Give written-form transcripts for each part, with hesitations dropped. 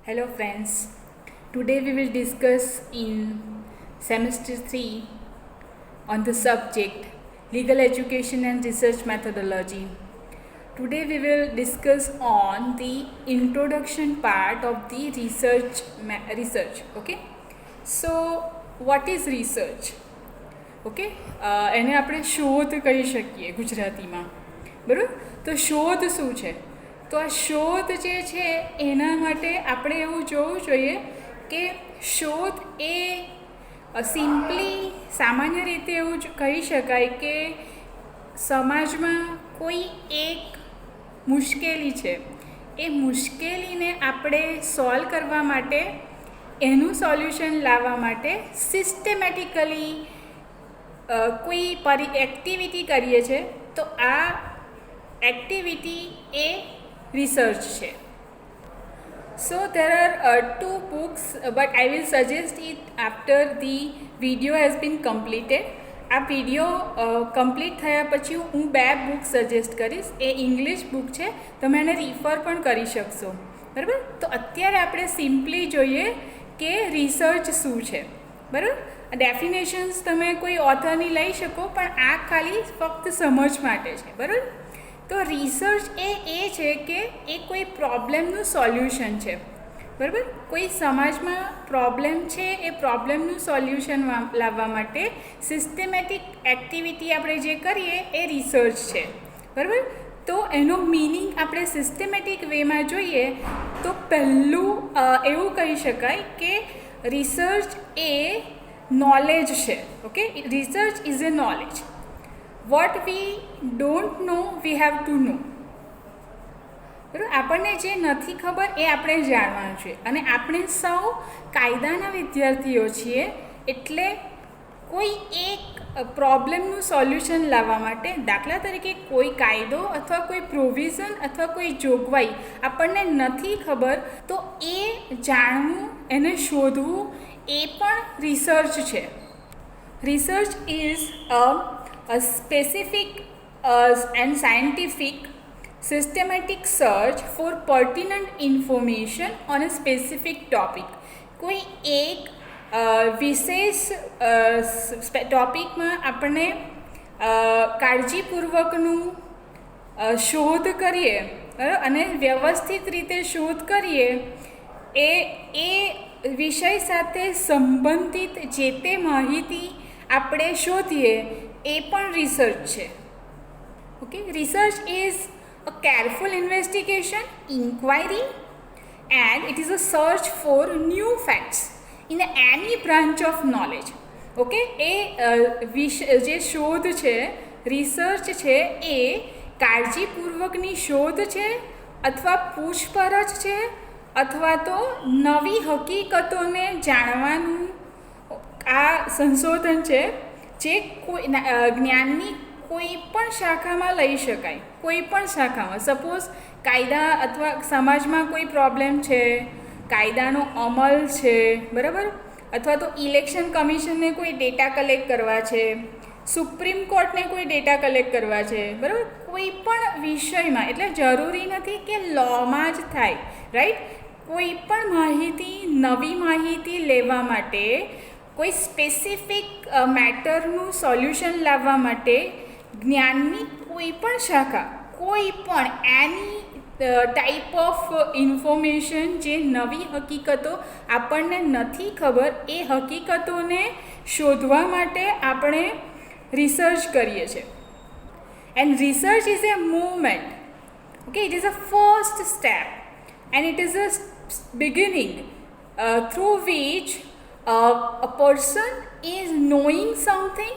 Hello friends, today we will discuss in semester 3 on the subject legal education and research methodology. Today we will discuss on the introduction part of the research. Okay, so what is research? Okay એને આપણે શોધ કહી શકીએ ગુજરાતીમાં, બરાબર. તો શોધ શું છે? તો આ શોધ જે છે એના માટે આપણે એવું જોવું જોઈએ કે શોધ એ સિમ્પલી સામાન્ય રીતે એવું કહી શકાય કે સમાજમાં કોઈ એક મુશ્કેલી છે, એ મુશ્કેલીને આપણે સોલ્વ કરવા માટે, એનું સોલ્યુશન લાવવા માટે સિસ્ટમેટિકલી કોઈ એક્ટિવિટી કરીએ છીએ, તો આ એક્ટિવિટી એ રિસર્ચ છે. સો there are 2 books but I will suggest it after the video has been completed. આ વિડીયો કમ્પ્લીટ થયા પછી હું 2 બુક સજેસ્ટ કરીશ. એ ઇંગ્લિશ બુક છે, તમે એને રિફર પણ કરી શકશો, બરાબર. તો અત્યારે આપણે સિમ્પલી જોઈએ કે રિસર્ચ શું છે, બરાબર. ડેફિનેશન્સ તમે કોઈ ઓથરની લઈ શકો, પણ આ ખાલી ફક્ત સમજ માટે છે, બરાબર. તો રિસર્ચ એ છે કે એ કોઈ પ્રોબ્લેમનું સોલ્યુશન છે, બરાબર. કોઈ સમાજમાં પ્રોબ્લેમ છે, એ પ્રોબ્લેમનું સોલ્યુશન લાવવા માટે સિસ્ટમેટિક એક્ટિવિટી આપણે જે કરીએ એ રિસર્ચ છે, બરાબર. તો એનો મિનિંગ આપણે સિસ્ટમેટિક વેમાં જોઈએ તો પહેલું એવું કહી શકાય કે રિસર્ચ એ નોલેજ છે. Okay, research is a knowledge. What we don't know we have to know. બરાબર, આપણને જે નથી ખબર એ આપણે જાણવાનું છે. અને આપણે સૌ કાયદાના વિદ્યાર્થીઓ છીએ, એટલે કોઈ એક પ્રોબ્લેમનું સોલ્યુશન લાવવા માટે, દાખલા તરીકે કોઈ કાયદો અથવા કોઈ પ્રોવિઝન અથવા કોઈ જોગવાઈ આપણને નથી ખબર, તો એ જાણવું, એને શોધવું એ પણ રિસર્ચ છે. Research is a specific and scientific systematic search for pertinent information on a specific topic. કોઈ એક વિશેષ ટોપિકમાં આપણે કાળજીપૂર્વકનું શોધ કરીએ, અને વ્યવસ્થિત રીતે શોધ કરીએ, એ વિષય સાથે સંબંધિત જે તે માહિતી આપણે શોધીએ, એ પણ રિસર્ચ છે. Okay, research is a careful investigation, inquiry, and it is a search for new facts in any branch of knowledge. Okay, એ જે શોધ છે, રિસર્ચ છે, એ કાળજીપૂર્વકની શોધ છે, અથવા પૂછપરછ છે, અથવા તો નવી હકીકતોને જાણવાનું આ સંશોધન છે, જે કોઈ જ્ઞાનની કોઈ પણ શાખામાં લઈ શકાય. કોઈ પણ શાખામાં, સપોઝ કાયદા અથવા સમાજમાં કોઈ પ્રોબ્લેમ છે, કાયદાનો અમલ છે, બરાબર. અથવા તો ઇલેક્શન કમિશનને કોઈ ડેટા કલેક્ટ કરવા છે, સુપ્રીમ કોર્ટને કોઈ ડેટા કલેક્ટ કરવા છે, બરાબર. કોઈ પણ વિષયમાં, એટલે જરૂરી નથી કે લોમાં જ થાય, રાઈટ. કોઈ પણ માહિતી, નવી માહિતી લેવા માટે, કોઈ સ્પેસિફિક મેટરનું સોલ્યુશન લાવવા માટે જ્ઞાનની કોઈ પણ શાખા, કોઈ પણ એની ટાઈપ ઓફ ઇન્ફોર્મેશન, જે નવી હકીકતો આપણને નથી ખબર, એ હકીકતોને શોધવા માટે આપણે રિસર્ચ કરીએ છીએ. And research is A movement. Okay, it is a first step and it is a beginning through which a person is knowing something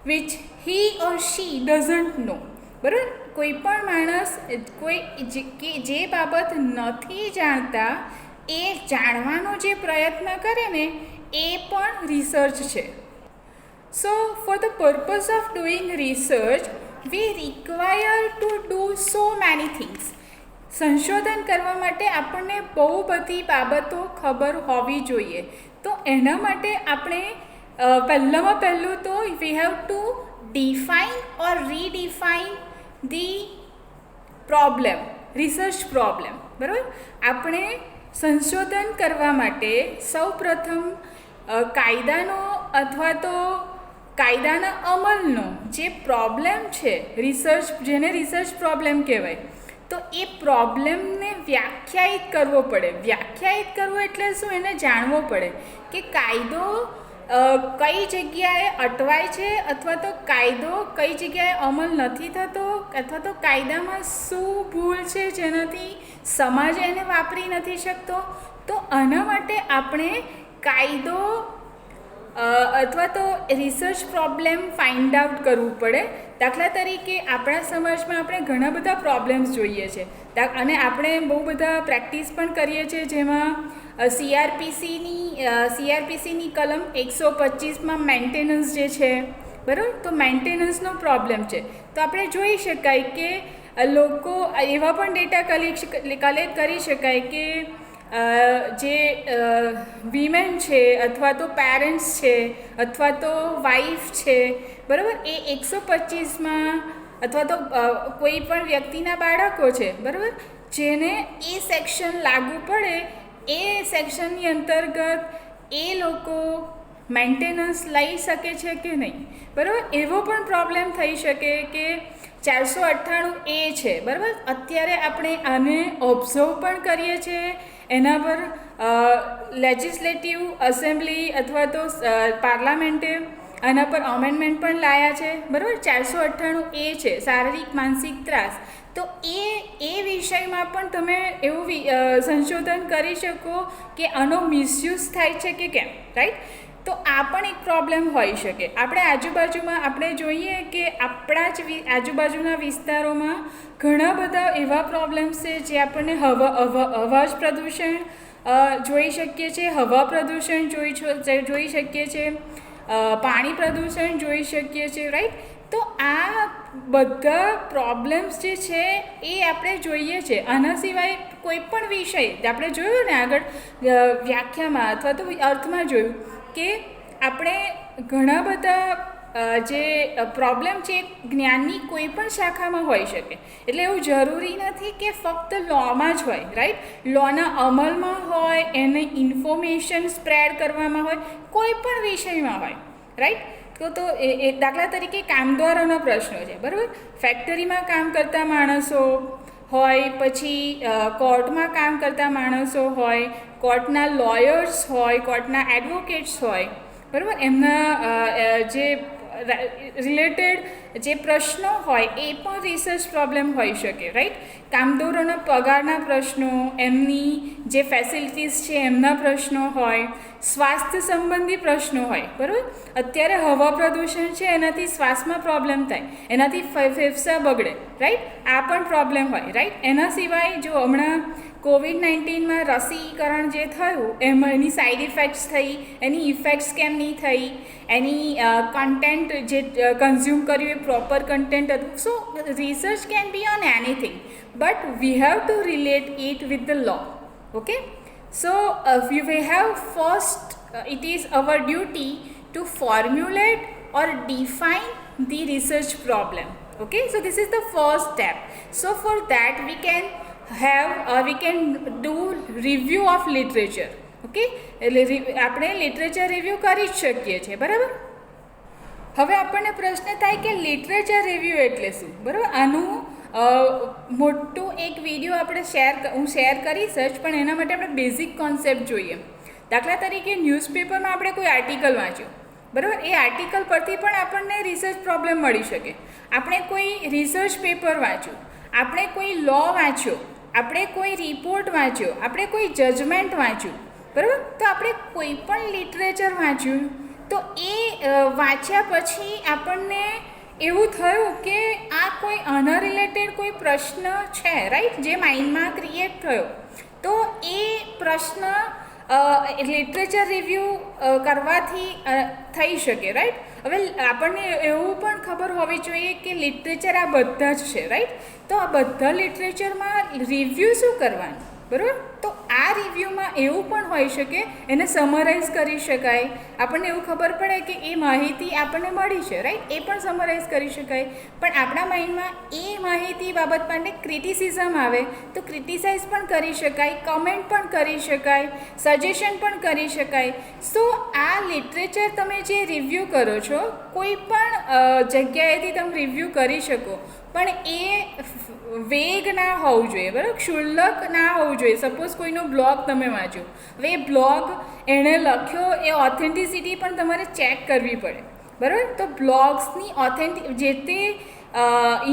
which he or she doesn't know. બરાબર. કોઈ પણ માણસ કોઈ જે બાબત નથી જાણતા, એ જાણવાનો જે પ્રયત્ન કરે ને, એ પણ રિસર્ચ છે. So for the purpose of doing research we require to do so many things. સંશોધન કરવા માટે આપણને બહુ બધી બાબતો ખબર હોવી જોઈએ. તો એના માટે આપણે પહેલાંમાં પહેલું તો we have to define or redefine the problem, research problem, બરાબર. આપણે સંશોધન કરવા માટે સૌપ્રથમ કાયદાનો અથવા તો કાયદાના અમલનો જે પ્રોબ્લેમ છે, જેને રિસર્ચ પ્રોબ્લેમ કહેવાય, તો એ પ્રોબ્લેમને વ્યાખ્યાયિત કરવો પડે. વ્યાખ્યાયિત કરવો એટલે શું? એને જાણવો પડે કે કાયદો કઈ જગ્યાએ અટવાય છે, અથવા તો કાયદો કઈ જગ્યાએ અમલ નથી થતો, અથવા તો કાયદામાં શું ભૂલ છે જેનાથી સમાજ એને વાપરી નથી શકતો. તો આના માટે આપણે કાયદો અથવા તો રિસર્ચ પ્રોબ્લેમ ફાઇન્ડ આઉટ કરવું પડે. દાખલા તરીકે આપણા સમાજમાં આપણે ઘણા બધા પ્રોબ્લેમ્સ જોઈએ છે અને આપણે બહુ બધા પ્રેક્ટિસ પણ કરીએ છીએ, જેમાં સીઆરપીસીની કલમ 125માં મેન્ટેનન્સ જે છે, બરાબર, તો મેન્ટેનન્સનો પ્રોબ્લેમ છે. તો આપણે જોઈ શકાય કે લોકો એવા પણ ડેટા કલેક્ટ કરી શકાય કે જે વિમેન છે, અથવા તો પેરેન્ટ્સ છે, અથવા તો વાઈફ છે, બરાબર, એ 125માં અથવા તો કોઈ પણ વ્યક્તિના બાળકો છે, બરાબર, જેને એ સેક્શન લાગુ પડે, એ સેક્શનની અંતર્ગત એ લોકો મેન્ટેનન્સ લઈ શકે છે કે નહીં, બરાબર. એવો પણ પ્રોબ્લેમ થઈ શકે કે 498A છે, બરાબર. અત્યારે આપણે આને ઓબ્ઝર્વ પણ કરીએ છીએ, એના પર લેજિસ્લેટિવ એસેમ્બલી અથવા તો પાર્લામેન્ટે આના પર અમેન્ડમેન્ટ પણ લાયા છે, બરાબર. 498A છે, શારીરિક માનસિક ત્રાસ. તો એ વિષયમાં પણ તમે એવું સંશોધન કરી શકો કે આનો મિસયુઝ થાય છે કે કેમ, રાઈટ. તો આ પણ એક પ્રોબ્લેમ હોઈ શકે. આપણે આજુબાજુમાં આપણે જોઈએ કે આપણા જ આજુબાજુના વિસ્તારોમાં ઘણા બધા એવા પ્રોબ્લેમ્સ છે જે આપણને અવાજ પ્રદૂષણ જોઈ શકીએ છીએ, હવા પ્રદૂષણ જોઈ શકીએ છીએ, પાણી પ્રદૂષણ જોઈ શકીએ છીએ, રાઈટ. તો આ બધા પ્રોબ્લેમ્સ જે છે એ આપણે જોઈએ છે. આના સિવાય કોઈ પણ વિષય આપણે જોયું ને આગળ વ્યાખ્યામાં અથવા તો અર્થમાં જોયું કે આપણે ઘણા બધા જે પ્રોબ્લેમ છે જ્ઞાનની કોઈ પણ શાખામાં હોઈ શકે. એટલે એવું જરૂરી નથી કે ફક્ત લોમાં જ હોય, રાઈટ. લોના અમલમાં હોય, એને ઇન્ફોર્મેશન સ્પ્રેડ કરવામાં હોય, કોઈ પણ વિષયમાં હોય, રાઈટ. તો એ દાખલા તરીકે કામદારોના પ્રશ્નો છે, બરાબર. ફેક્ટરીમાં કામ કરતા માણસો હોય, પછી કોર્ટમાં કામ કરતા માણસો હોય, કોર્ટના લોયર્સ હોય, કોર્ટના એડવોકેટ્સ હોય, બરાબર. એમના જે રિલેટેડ જે પ્રશ્નો હોય એ પણ રિસર્ચ પ્રોબ્લેમ હોઈ શકે, રાઈટ. કામદારોના પગારના પ્રશ્નો, એમની જે ફેસિલિટીઝ છે એમના પ્રશ્નો હોય, સ્વાસ્થ્ય સંબંધી પ્રશ્નો હોય, બરાબર. અત્યારે હવા પ્રદૂષણ છે, એનાથી શ્વાસમાં પ્રોબ્લેમ થાય, એનાથી ફેફસા બગડે, રાઈટ. આ પણ પ્રોબ્લેમ હોય, રાઈટ. એના સિવાય જો હમણાં કોવિડ-19માં રસીકરણ જે થયું એમાં એની સાઈડ ઇફેક્ટ્સ થઈ, એની ઇફેક્ટ્સ કેમ નહીં થઈ, એની કન્ટેન્ટ જે કન્ઝ્યુમ કર્યું એ પ્રોપર કન્ટેન્ટ હતું. So research can be on anything, but we have to relate it with the law. Okay. So we have first it is our duty to formulate or define the research problem. Okay, so this is the first step. So for that we can do review of literature. Okay, આપણે literature review કરી જ શકીએ છીએ, બરાબર. હવે આપણને પ્રશ્ન થાય કે લિટરેચર રિવ્યૂ એટલે શું, બરાબર. આનું મોટું એક વિડીયો આપણે હું શેર કરીશ જ, પણ એના માટે આપણે બેઝિક કોન્સેપ્ટ જોઈએ. દાખલા તરીકે ન્યૂઝપેપરમાં આપણે કોઈ આર્ટિકલ વાંચ્યો, બરાબર. એ આર્ટિકલ પરથી પણ આપણને રિસર્ચ પ્રોબ્લેમ મળી શકે. આપણે કોઈ રિસર્ચ પેપર વાંચ્યું, આપણે કોઈ લો વાંચ્યો, આપણે કોઈ રિપોર્ટ વાંચ્યો, આપણે કોઈ જજમેન્ટ વાંચ્યું, બરાબર. તો આપણે કોઈ પણ લિટરેચર વાંચ્યું તો એ વાંચ્યા પછી આપણને એવું થયું કે આ કોઈ આના રિલેટેડ કોઈ પ્રશ્ન છે, રાઈટ, જે માઇન્ડમાં ક્રિએટ થયો, તો એ પ્રશ્ન લિટરેચર રિવ્યૂ કરવાથી થઈ શકે, રાઈટ. હવે આપણને એવું પણ ખબર હોવી જોઈએ કે લિટરેચર આ બધા જ છે, રાઈટ. તો આ બધા લિટરેચરમાં રિવ્યૂ શું કરવાનું, બરાબર. તો આ રિવ્યૂમાં એવું પણ હોઈ શકે એને સમરાઇઝ કરી શકાય, આપણને એવું ખબર પડે કે એ માહિતી આપણને મળી છે, રાઈટ, એ પણ સમરાઇઝ કરી શકાય. પણ આપણા માઇન્ડમાં એ માહિતી બાબત માટે ક્રિટિસિઝમ આવે તો ક્રિટિસાઇઝ પણ કરી શકાય, કમેન્ટ પણ કરી શકાય, સજેશન પણ કરી શકાય. સો આ લિટરેચર તમે જે રિવ્યૂ કરો છો, કોઈ પણ જગ્યાએથી તમે રિવ્યૂ કરી શકો, પણ એ વેગ ના હોવું જોઈએ, બરાબર, ક્ષુલ્લક ના હોવું જોઈએ. સપોઝ કોઈનો બ્લોગ તમે વાંચો, હવે એ બ્લોગ એણે લખ્યો, એ ઓથેન્ટિસિટી પણ તમારે ચેક કરવી પડે, બરાબર. તો બ્લોગ્સની જે તે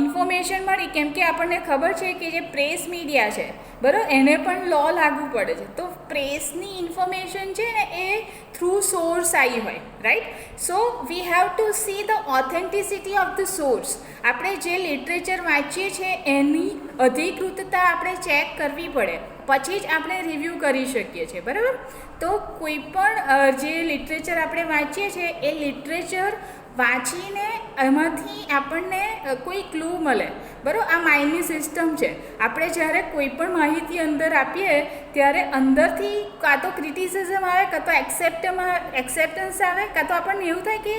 ઇન્ફોર્મેશન મળી, કેમ કે આપણને ખબર છે કે જે પ્રેસ મીડિયા છે, બરાબર, એને પણ લો લાગુ પડે છે. તો પ્રેસની ઇન્ફોર્મેશન છે ને એ થ્રુ સોર્સ આવી હોય, right. So V have two see the authenticity of the source. આપણે જે લિટરેચર વાંચીએ છીએ એની અધિકૃતતા આપણે ચેક કરવી પડે, પછી જ આપણે રિવ્યૂ કરી શકીએ છીએ, બરાબર. તો કોઈ પણ જે લિટરેચર આપણે વાંચીએ છીએ એ લિટરેચર વાંચીને એમાંથી આપણને કોઈ ક્લુ મળે, બરાબર. આ માઇન્ડની સિસ્ટમ છે. આપણે જ્યારે કોઈ પણ માહિતી અંદર આપીએ ત્યારે અંદરથી કાં તો ક્રિટિસિઝમ આવે, કાં તો એક્સેપ્ટન્સ આવે, કાં તો આપણને એવું થાય કે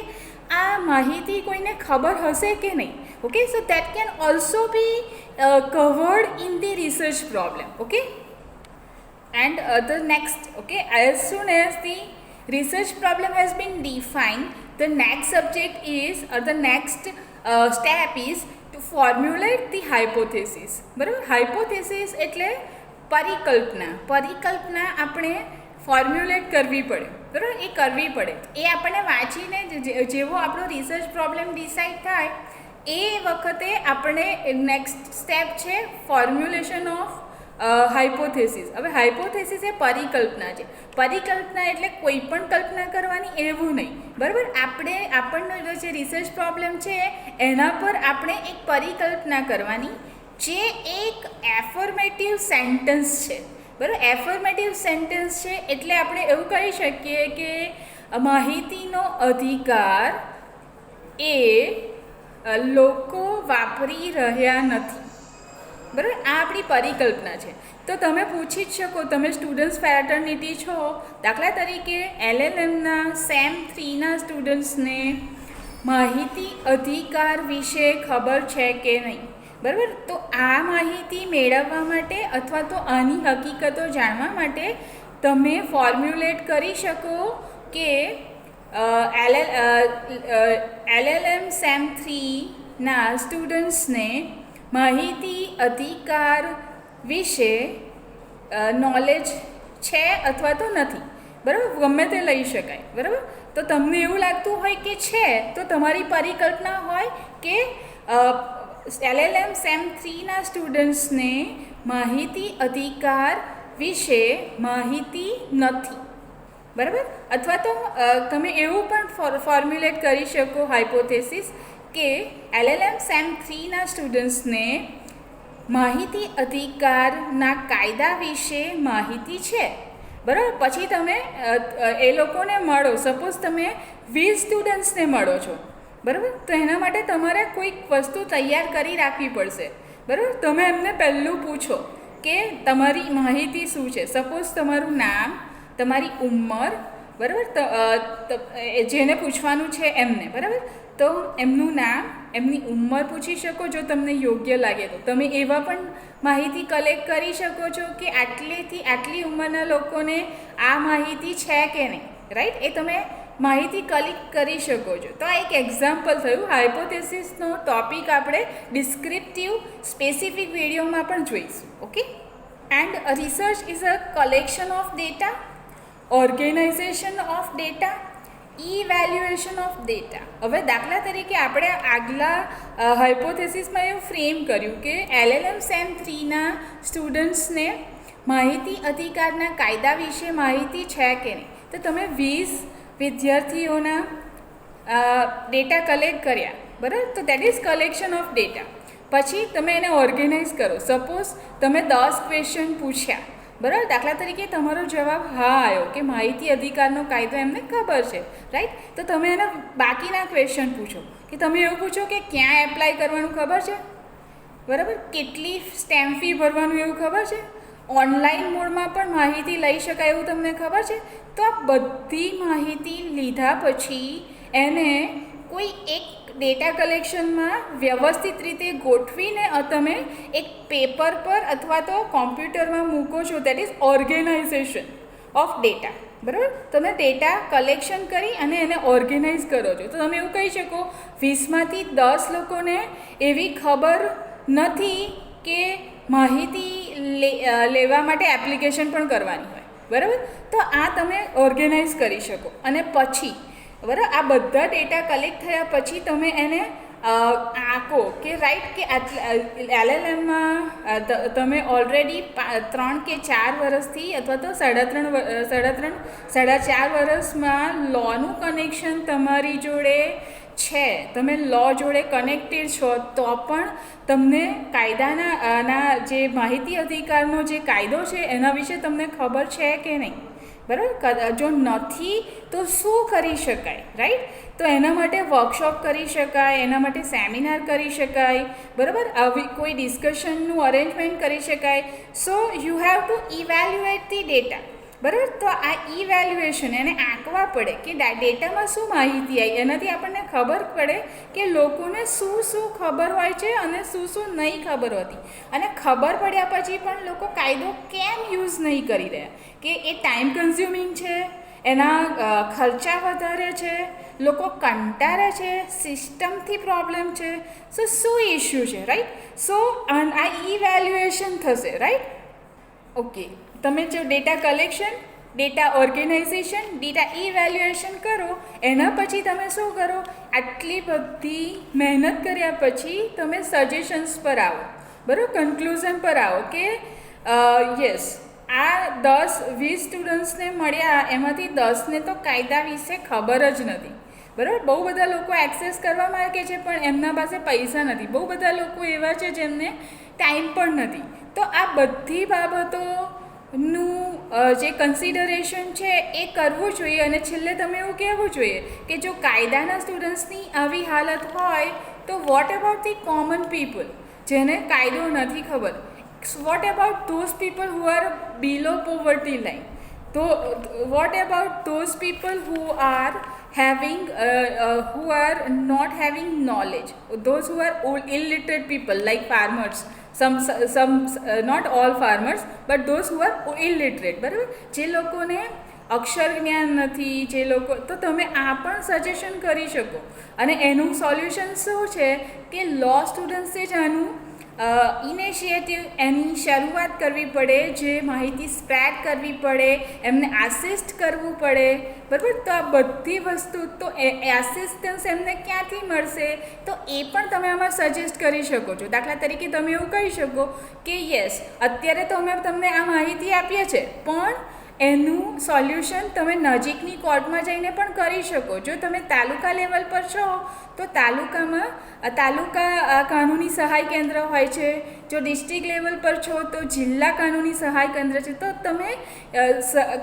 આ માહિતી કોઈને ખબર હશે કે નહીં. Okay, so that can also B covered in the research problem. Okay, and the next, okay, as soon as the research problem has been defined, the next subject is, or the next step is to formulate the hypothesis. બરાબર, hypothesis એટલે પરિકલ્પના આપણે formulate કરવી પડે, બરાબર, એ કરવી પડે. એ આપણને વાંચીને જેવો આપણો રિસર્ચ પ્રોબ્લેમ ડિસાઇડ થાય એ વખતે આપણે નેક્સ્ટ સ્ટેપ છે ફોર્મ્યુલેશન ઓફ હાઇપોથેસિસ. હવે હાઇપોથેસિસ એ પરિકલ્પના છે. પરિકલ્પના એટલે કોઈ પણ કલ્પના કરવાની એવું નહીં, બરાબર. આપણનો જે રિસર્ચ પ્રોબ્લેમ છે એના પર આપણે એક પરિકલ્પના કરવાની, જે એક એફર્મેટિવ સેન્ટેન્સ છે, બરાબર. એફર્મેટિવ સેન્ટેન્સ છે એટલે આપણે એવું કહી શકીએ કે માહિતીનો અધિકાર એ લોકો વાપરી રહ્યા નથી, બરાબર. આ આપણી પરિકલ્પના છે. તો તમે પૂછી જ શકો, તમે સ્ટુડન્ટ્સ ફેટર્નિટી છો, દાખલા તરીકે LLMના સેમ 3ના સ્ટુડન્ટ્સને માહિતી અધિકાર વિશે ખબર છે કે નહીં, બરાબર. તો આ માહિતી મેળવવા માટે અથવા તો આની હકીકતો જાણવા માટે તમે ફોર્મ્યુલેટ કરી શકો કે LLM સેમ 3ના સ્ટુડન્ટ્સને માહિતી અધિકાર વિશે નોલેજ છે અથવા તો નથી, બરાબર. ગમે તે લઈ શકાય, બરાબર. તો તમને એવું લાગતું હોય કે છે, તો તમારી પરિકલ્પના હોય કે LLM સેમ 3ના સ્ટુડન્ટ્સને માહિતી અધિકાર વિશે માહિતી નથી, બરાબર. અથવા તો તમે એવું પણ ફોર્મ્યુલેટ કરી શકો હાઇપોથેસિસ કે LLM સેમ 3ના સ્ટુડન્ટ્સને માહિતી અધિકારના કાયદા વિશે માહિતી છે, બરાબર. પછી તમે એ લોકોને મળો, સપોઝ તમે 20 સ્ટુડન્ટ્સને મળો છો, બરાબર. તો એના માટે તમારે કોઈક વસ્તુ તૈયાર કરી રાખવી પડશે, બરાબર. તમે એમને પહેલું પૂછો કે તમારી માહિતી શું છે. સપોઝ તમારું નામ, તમારી ઉંમર, બરાબર, જેને પૂછવાનું છે એમને, બરાબર. તો એમનું નામ, એમની ઉંમર પૂછી શકો જો તમને યોગ્ય લાગે તો. તમે એવા પણ માહિતી કલેક્ટ કરી શકો છો કે આટલેથી આટલી ઉંમરના લોકોને આ માહિતી છે કે નહીં, રાઈટ. એ તમે માહિતી કલેક્ટ કરી શકો છો. તો આ એક એક્ઝામ્પલ થયું. હાઇપોથેસિસનો ટોપિક આપણે ડિસ્ક્રિપ્ટિવ સ્પેસિફિક વિડીયોમાં પણ જોઈશું. Okay, and research is a collection of data, organization of data, evaluation of data. હવે દાખલા તરીકે આપણે આગલા હાઇપોથેસિસમાં એવું ફ્રેમ કર્યું કે LLM સેમ 3ના સ્ટુડન્ટ્સને માહિતી અધિકારના કાયદા વિશે માહિતી છે કે નહીં. તો તમે 20 વિદ્યાર્થીઓના ડેટા કલેક્ટ કર્યા, બરાબર. તો that is collection of data. પછી તમે એને ઓર્ગેનાઇઝ કરો. સપોઝ તમે 10 ક્વેશ્ચન પૂછ્યા, બરાબર. દાખલા તરીકે તમારો જવાબ હા આવ્યો કે માહિતી અધિકારનો કાયદો એમને ખબર છે, રાઈટ. તો તમે એના બાકીના ક્વેશ્ચન પૂછો કે તમે એવું પૂછો કે ક્યાં એપ્લાય કરવાનું ખબર છે, બરાબર. કેટલી સ્ટેમ્પ ફી ભરવાનું એવું ખબર છે. ઓનલાઈન મોડમાં પણ માહિતી લઈ શકાય એવું તમને ખબર છે? તો આ બધી માહિતી લીધા પછી એને કોઈ એક ડેટા કલેક્શનમાં વ્યવસ્થિત રીતે ગોઠવીને તમે એક પેપર પર અથવા તો કોમ્પ્યુટરમાં મૂકો છો. That is organization of data. બરાબર? તમે ડેટા કલેક્શન કરી અને એને ઓર્ગેનાઇઝ કરો છો. તો તમે એવું કહી શકો 20માંથી 10 લોકોને એવી ખબર નથી કે માહિતી લેવા માટે એપ્લિકેશન પણ કરવાની હોય. બરાબર? તો આ તમે ઓર્ગેનાઇઝ કરી શકો. અને પછી બરાબર આ બધા ડેટા કલેક્ટ થયા પછી તમે એને આંકો કે રાઈટ કે LLMમાં તમે ઓલરેડી 3 કે 4 વર્ષથી અથવા તો 3.5 વર્ષમાં લોનું કનેક્શન તમારી જોડે છે, તમે લો જોડે કનેક્ટેડ છો, તો પણ તમને કાયદાના જે માહિતી અધિકારનો જે કાયદો છે એના વિશે તમને ખબર છે કે નહીં? બરાબર? જો નથી તો શું કરી શકાય? રાઈટ? તો એના માટે વર્કશોપ કરી શકાય, એના માટે સેમિનાર કરી શકાય. બરાબર? આવી કોઈ ડિસ્કશનનું અરેન્જમેન્ટ કરી શકાય. So you have to evaluate the data. બરાબર? તો આ ઇવેલ્યુએશન એને આંકવા પડે કે ડેટામાં શું માહિતી આવી, એનાથી આપણને ખબર પડે કે લોકોને શું શું ખબર હોય છે અને શું શું નહીં ખબર હોતી. અને ખબર પડ્યા પછી પણ લોકો કાયદો કેમ યુઝ નહીં કરી રહ્યા? કે એ ટાઈમ કન્ઝ્યુમિંગ છે, એના ખર્ચા વધારે છે, લોકો કંટાળે છે, સિસ્ટમથી પ્રોબ્લેમ છે. સો શું ઇશ્યુ છે? રાઈટ? સો આ ઇવેલ્યુએશન થશે. રાઈટ? ઓકે, તમે જો data collection, data organization, data evaluation કરો, એના પછી તમે શું કરો? આટલી બધી મહેનત કર્યા પછી તમે સજેશન્સ પર આવો. બરાબર? કન્ક્લુઝન પર આવો કે યસ, આ 10-20 સ્ટુડન્ટ્સને મળ્યા, એમાંથી 10ને તો કાયદા વિશે ખબર જ નથી. બરાબર? બહુ બધા લોકો એક્સેસ કરવા માંગે છે પણ એમના પાસે પૈસા નથી. બહુ બધા લોકો એવા છે જેમને ટાઈમ પણ નથી. તો આ બધી બાબતોનું જે કન્સિડરેશન છે એ કરવું જોઈએ. અને છેલ્લે તમે એવું કહેવું જોઈએ કે જો કાયદાના સ્ટુડન્ટ્સની આવી હાલત હોય તો what about the common people, જેને કાયદો નથી ખબર? What about those people who are below poverty line? તો what about those people who are having who are not having knowledge, those who are illiterate people like farmers, some not all farmers but those who are illiterate. બરાબર? જે લોકોને અક્ષર જ્ઞાન નથી, જે લોકો, તો તમે આ પણ સજેશન કરી શકો. અને એનું સોલ્યુશન શું છે કે લો સ્ટુડન્ટ્સે જ આનું ઇનિશિયેટિવ, એની શરૂઆત કરવી પડે, જે માહિતી સ્પ્રેડ કરવી પડે, એમને આસિસ્ટ કરવું પડે. બરાબર? તો આ બધી વસ્તુ, તો આસિસ્ટન્સ એમને ક્યાંથી મળશે? તો એ પણ તમે આમાં સજેસ્ટ કરી શકો છો. દાખલા તરીકે તમે એવું કહી શકો કે યસ, અત્યારે તો અમે તમને આ માહિતી આપીએ છીએ, પણ એનું સોલ્યુશન તમે નજીકની કોર્ટમાં જઈને પણ કરી શકો. જો તમે તાલુકા લેવલ પર છો તો તાલુકામાં તાલુકા કાનૂની સહાય કેન્દ્ર હોય છે. જો ડિસ્ટ્રિક્ટ લેવલ પર છો તો જિલ્લા કાનૂની સહાય કેન્દ્ર છે. તો તમે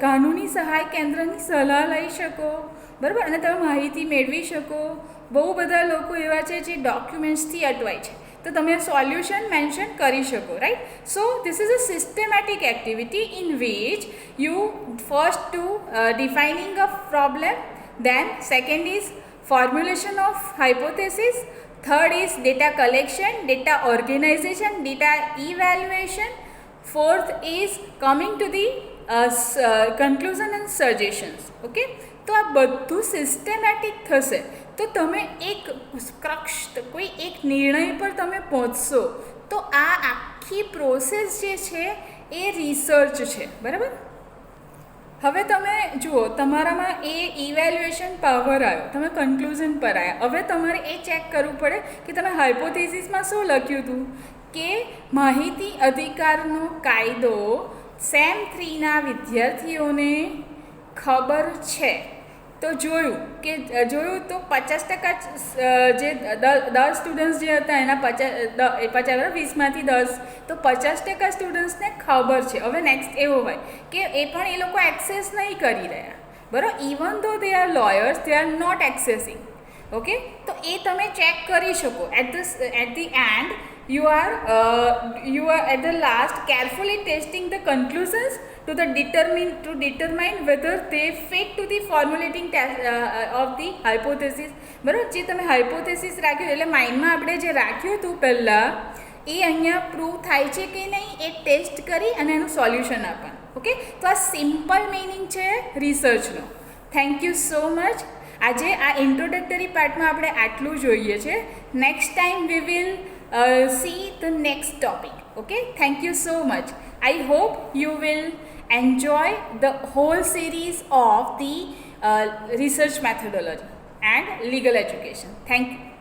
કાનૂની સહાય કેન્દ્રની સલાહ લઈ શકો. બરાબર? અને તમે માહિતી મેળવી શકો. બહુ બધા લોકો એવા છે જે ડોક્યુમેન્ટ્સથી અટવાય છે, તો તમે સોલ્યુશન મેન્શન કરી શકો. Right? So this is a systematic activity in which you first do defining a problem, then second is formulation of hypothesis, third is data collection, data organization, data evaluation, fourth is coming to the conclusion and suggestions. Okay? તો આ બધું systematic થશે તો તમે એક કોઈ એક નિર્ણય પર તમે પહોંચશો. તો આ આખી પ્રોસેસ જે છે એ રિસર્ચ છે. બરાબર? હવે તમે જુઓ, તમારામાં એ ઇવેલ્યુએશન પાવર આવ્યો, તમે કન્ક્લુઝન પર આવ્યા. હવે તમારે એ ચેક કરવું પડે કે તમે હાઇપોથેસિસમાં શું લખ્યું હતું કે માહિતી અધિકારનો કાયદો સેમ 3ના વિદ્યાર્થીઓને ખબર છે. તો જોયું તો 50% જે 10 સ્ટુડન્ટ્સ જે હતા એના 20માંથી 10, તો 50% સ્ટુડન્ટ્સને ખબર છે. હવે નેક્સ્ટ એવો હોય કે એ પણ એ લોકો એક્સેસ નહીં કરી રહ્યા. બરાબર? Even though they are lawyers, they are not accessing. Okay? તો એ તમે ચેક કરી શકો. At the end you are at the last carefully testing the conclusions to determine whether they fit to the formulating of the hypothesis. બરાબર, જે તમે hypothesis રાખ્યું એટલે માઇન્ડમાં આપણે જે રાખ્યું હતું પહેલાં એ અહીંયા પ્રૂવ થાય છે કે નહીં એ ટેસ્ટ કરી અને એનું સોલ્યુશન આપવાનું. ઓકે, તો આ સિમ્પલ મિનિંગ છે રિસર્ચનો. Thank you so much. આજે આ ઇન્ટ્રોડક્ટરી પાર્ટમાં આપણે આટલું જોઈએ છે. Next time we will see the next topic. Okay, thank you so much. I hope you will enjoy the whole series of the research methodology and legal education. Thank you.